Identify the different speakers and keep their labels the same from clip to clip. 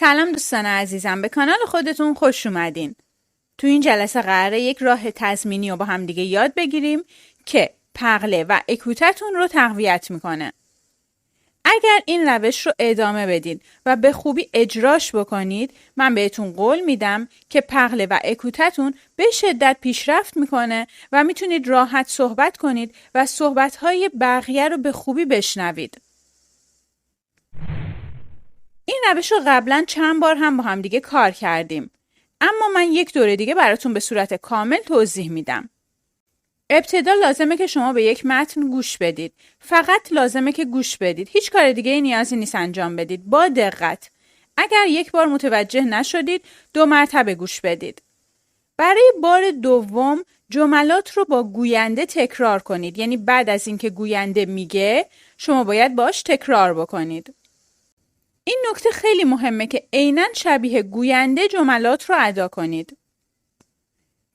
Speaker 1: سلام دوستان عزیزم، به کانال خودتون خوش اومدین. تو این جلسه قراره یک راه تضمینی رو با هم دیگه یاد بگیریم که پغله و اکوتتون رو تقویت میکنه. اگر این روش رو ادامه بدید و به خوبی اجراش بکنید، من بهتون قول میدم که پغله و اکوتتون به شدت پیشرفت میکنه و میتونید راحت صحبت کنید و صحبتهای بقیه رو به خوبی بشنوید. این روش رو قبلا چند بار هم با هم دیگه کار کردیم. اما من یک دوره دیگه براتون به صورت کامل توضیح میدم. ابتدا لازمه که شما به یک متن گوش بدید. فقط لازمه که گوش بدید. هیچ کار دیگه نیازی نیست انجام بدید. با دقت. اگر یک بار متوجه نشدید، 2 مرتبه گوش بدید. برای بار دوم جملات رو با گوینده تکرار کنید. یعنی بعد از اینکه گوینده میگه، شما باید باش تکرار بکنید. این نکته خیلی مهمه که عیناً شبیه گوینده جملات رو ادا کنید.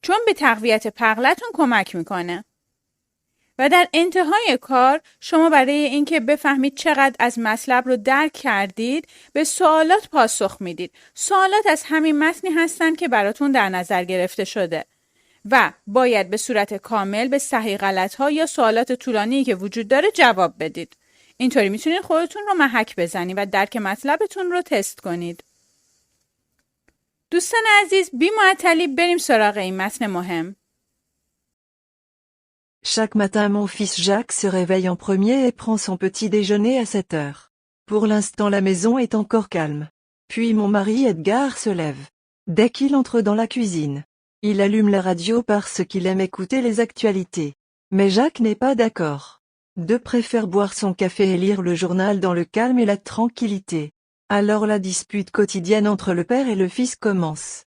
Speaker 1: چون به تقویت پغلتون کمک میکنه. و در انتهای کار شما برای اینکه بفهمید چقدر از مطلب رو درک کردید به سوالات پاسخ میدید. سوالات از همین متنی هستن که براتون در نظر گرفته شده و باید به صورت کامل به صحیح غلط‌ها یا سوالات طولانی که وجود داره جواب بدید. اینطوری میتونید خودتون رو محک بزنید و درک مطلبتون رو تست کنید. دوستان عزیز، بی معطلی بریم سراغ این متن مهم.
Speaker 2: Chaque matin mon fils Jacques se réveille en premier et prend son petit déjeuner à 7 heures. Pour l'instant la maison est encore calme. Puis mon mari Edgar se lève. Dès qu'il entre dans la cuisine, il allume la radio parce qu'il aime écouter les actualités. Mais Jacques n'est pas d'accord. Deux préfère boire son café et lire le journal dans le calme et la tranquillité. Alors la dispute quotidienne entre le père et le fils commence.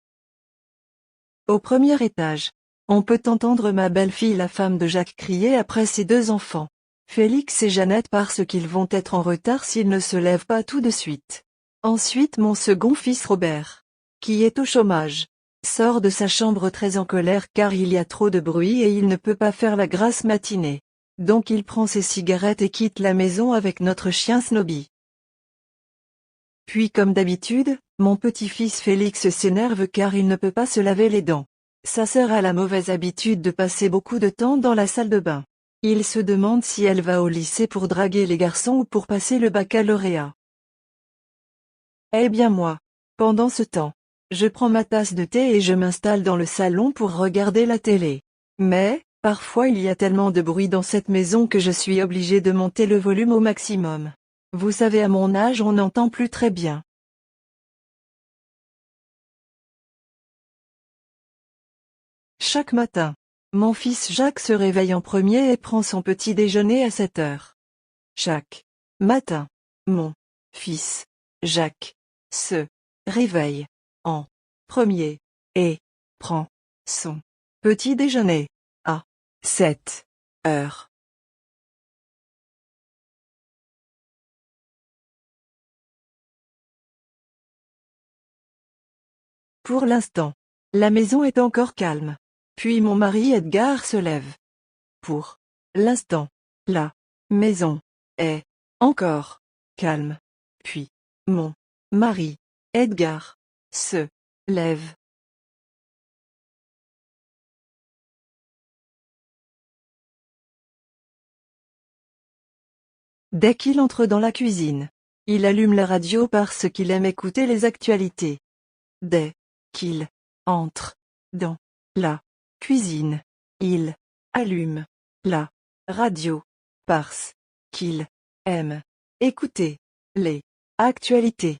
Speaker 2: Au premier étage, on peut entendre ma belle-fille la femme de Jacques crier après ses 2 enfants, Félix et Jeannette, parce qu'ils vont être en retard s'ils ne se lèvent pas tout de suite. Ensuite mon second fils Robert, qui est au chômage, sort de sa chambre très en colère car il y a trop de bruit et il ne peut pas faire la grasse matinée. Donc il prend ses cigarettes et quitte la maison avec notre chien Snobby. Puis comme d'habitude, mon petit-fils Félix s'énerve car il ne peut pas se laver les dents. Sa sœur a la mauvaise habitude de passer beaucoup de temps dans la salle de bain. Il se demande si elle va au lycée pour draguer les garçons ou pour passer le baccalauréat. Eh bien moi, pendant ce temps, je prends ma tasse de thé et je m'installe dans le salon pour regarder la télé. Mais, parfois il y a tellement de bruit dans cette maison que je suis obligée de monter le volume au maximum. Vous savez, à mon âge on n'entend plus très bien. Chaque matin, mon fils Jacques se réveille en premier et prend son petit déjeuner à 7 heures. Chaque matin, mon fils Jacques se réveille en premier et prend son petit déjeuner à 7 heures. Pour l'instant, la maison est encore calme. Puis mon mari Edgar se lève. Pour l'instant, la maison est encore calme. Puis mon mari Edgar se lève. Dès qu'il entre dans la cuisine, il allume la radio parce qu'il aime écouter les actualités. Dès qu'il entre dans la cuisine, il allume la radio parce qu'il aime écouter les actualités.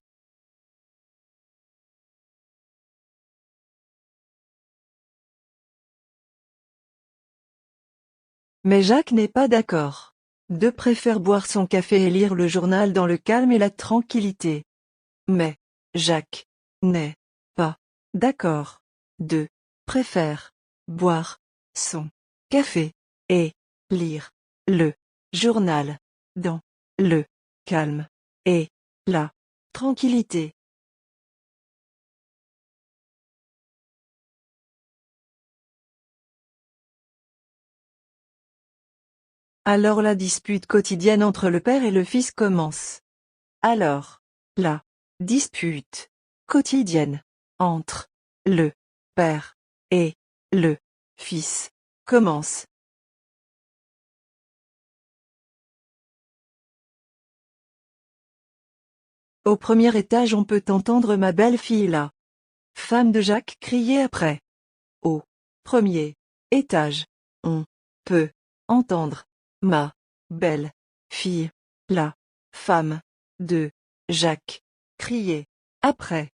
Speaker 2: Mais Jacques n'est pas d'accord. Deux préfère boire son café et lire le journal dans le calme et la tranquillité. Mais Jacques n'est pas d'accord. Deux préfère boire son café et lire le journal dans le calme et la tranquillité. Alors la dispute quotidienne entre le père et le fils commence. Alors, la dispute quotidienne, entre le Père et le Fils, commence. Au premier étage on peut entendre ma belle-fille là, femme de Jacques, crier après. Au premier étage, on peut entendre ma belle-fille, la femme de Jacques, crier après.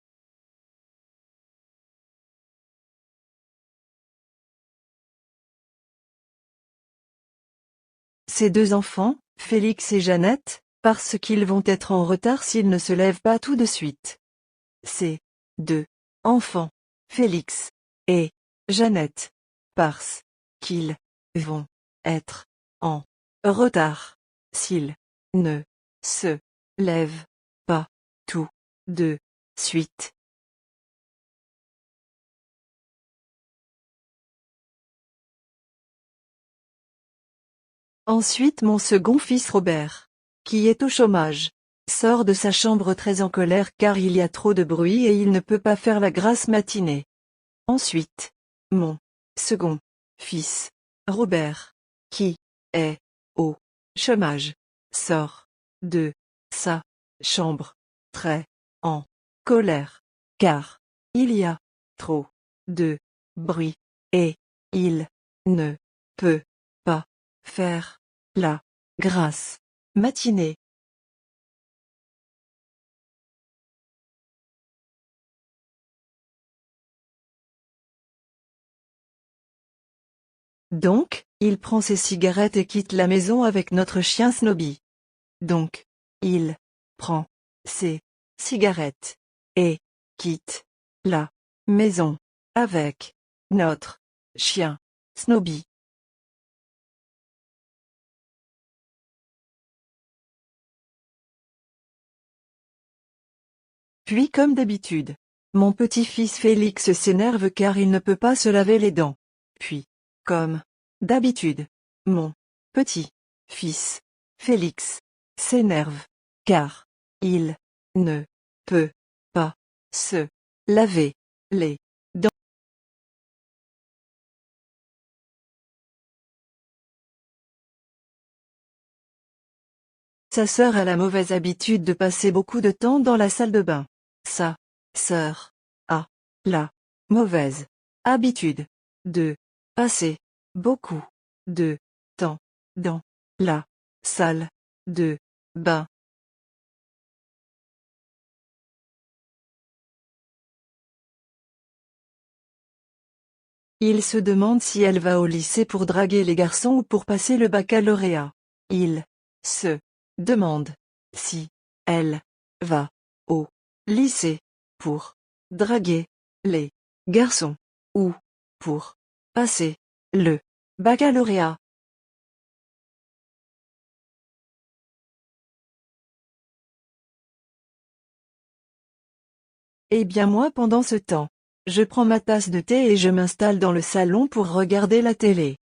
Speaker 2: Ces deux enfants, Félix et Jeannette, parce qu'ils vont être en retard s'ils ne se lèvent pas tout de suite. Ces deux enfants, Félix et Jeannette, parce qu'ils vont être en retard s'ils ne se lèvent pas tout de suite. Ensuite mon second fils Robert, qui est au chômage, sort de sa chambre très en colère car il y a trop de bruit et il ne peut pas faire la grasse matinée. Ensuite, mon second fils, Robert, qui est au chômage, sort de sa chambre, très en colère, car il y a trop de bruit, et il ne peut pas faire la grasse matinée. Donc, il prend ses cigarettes et quitte la maison avec notre chien Snobby. Donc, il prend ses cigarettes et quitte la maison avec notre chien Snobby. Puis comme d'habitude, mon petit-fils Félix s'énerve car il ne peut pas se laver les dents. Puis, comme d'habitude, mon petit-fils Félix s'énerve car il ne peut pas se laver les dents. Sa sœur a la mauvaise habitude de passer beaucoup de temps dans la salle de bain. Sa sœur a la mauvaise habitude de passer beaucoup de temps dans la salle de bain. Il se demande si elle va au lycée pour draguer les garçons ou pour passer le baccalauréat. Il se demande si elle va au lycée pour draguer les garçons ou pour passer le baccalauréat. Eh bien moi pendant ce temps, je prends ma tasse de thé et je m'installe dans le salon pour regarder la télé.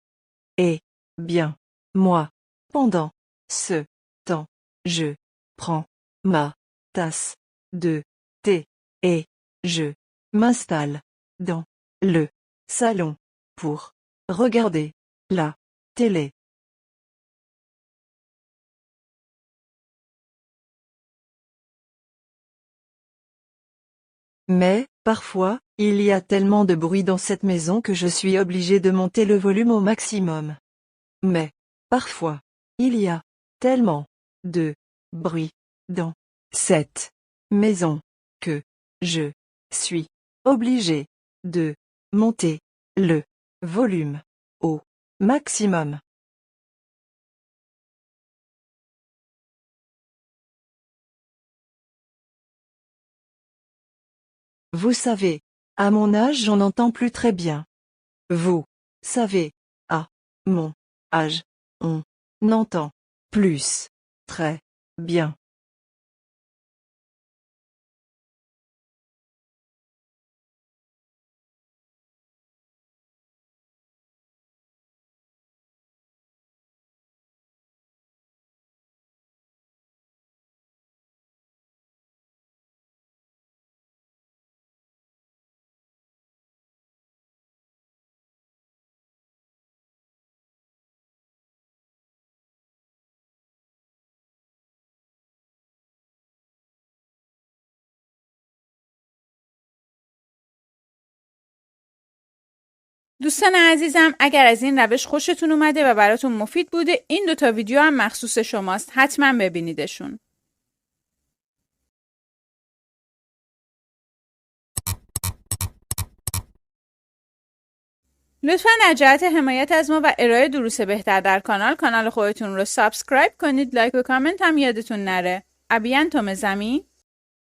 Speaker 2: Eh bien, moi, pendant ce temps, je prends ma tasse de thé et je m'installe dans le salon pour regarder la télé. Mais, parfois, il y a tellement de bruit dans cette maison que je suis obligé de monter le volume au maximum. Mais, parfois, il y a tellement de bruit dans cette maison que je suis obligé de monter le volume au maximum. Vous savez, à mon âge j'en entends plus très bien. Vous savez, à mon âge, on entend plus très bien.
Speaker 1: دوستان عزیزم، اگر از این روش خوشتون اومده و براتون مفید بوده، این 2 ویدیو هم مخصوص شماست. حتما ببینیدشون. لطفاً در جهت حمایت از ما و ارائه دروس بهتر در کانال خودتون رو سابسکرایب کنید. لایک و کامنت هم یادتون نره. ابیانتوم زمین.